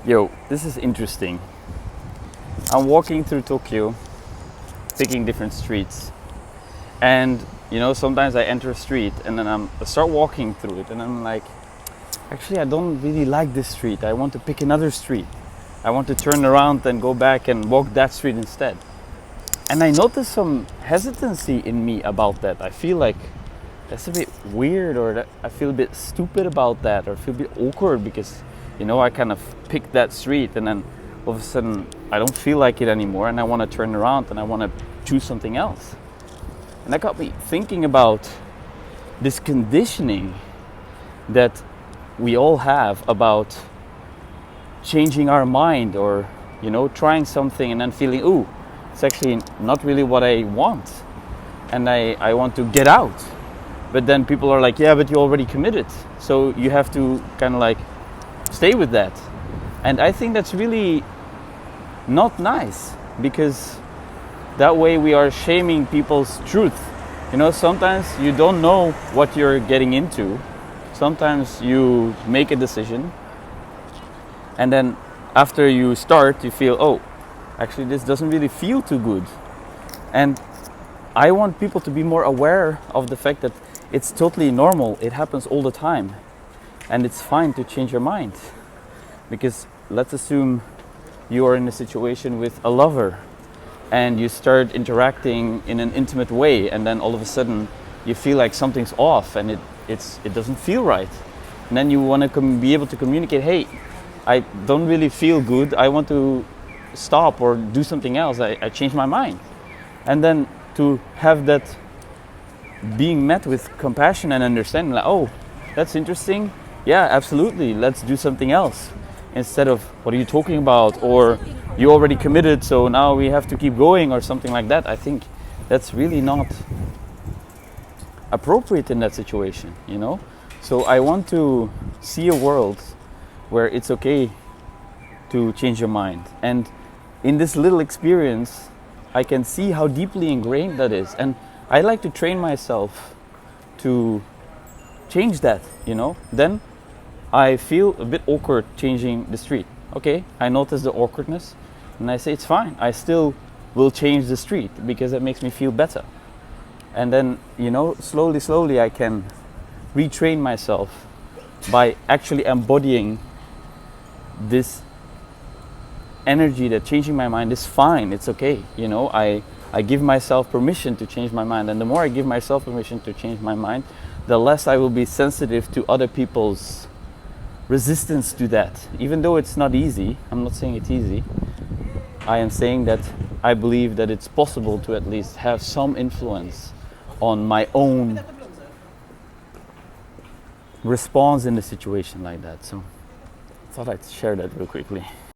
Yo, this is interesting. I'm walking through Tokyo, picking different streets, and sometimes I enter a street and then I start walking through it, and I'm like, actually, I don't really like this street. I want to pick another street. I want to turn around and go back and walk that street instead. And I notice some hesitancy in me about that. I feel like that's a bit weird, or that I feel a bit stupid about that, or I feel a bit awkward because I kind of picked that street and then all of a sudden I don't feel like it anymore and I want to turn around and I want to choose something else. And that got me thinking about this conditioning that we all have about changing our mind, or trying something and then feeling, ooh, it's actually not really what I want and I want to get out. But then people are like, yeah, but you already committed, so you have to kind of like stay with that. And I think that's really not nice, because that way we are shaming people's truth. Sometimes you don't know what you're getting into. Sometimes you make a decision and then after you start you feel, oh, actually this doesn't really feel too good. And I want people to be more aware of the fact that it's totally normal. It happens all the time. And it's fine to change your mind. Because let's assume you are in a situation with a lover and you start interacting in an intimate way, and then all of a sudden you feel like something's off and it doesn't feel right. And then you want to be able to communicate, hey, I don't really feel good. I want to stop or do something else. I changed my mind. And then to have that being met with compassion and understanding, like, oh, that's interesting. Yeah, absolutely. Let's do something else. Instead of, what are you talking about? Or you already committed, so now we have to keep going, or something like that. I think that's really not appropriate in that situation, So I want to see a world where it's okay to change your mind. And in this little experience, I can see how deeply ingrained that is. And I like to train myself to change that, Then I feel a bit awkward changing the street. Okay, I notice the awkwardness and I say it's fine. I still will change the street because it makes me feel better. And then, slowly I can retrain myself by actually embodying this energy that changing my mind is fine. It's okay. I give myself permission to change my mind. And the more I give myself permission to change my mind, the less I will be sensitive to other people's resistance to that. Even though it's not easy, I'm not saying it's easy. I am saying that I believe that it's possible to at least have some influence on my own response in a situation like that. So I thought I'd share that real quickly.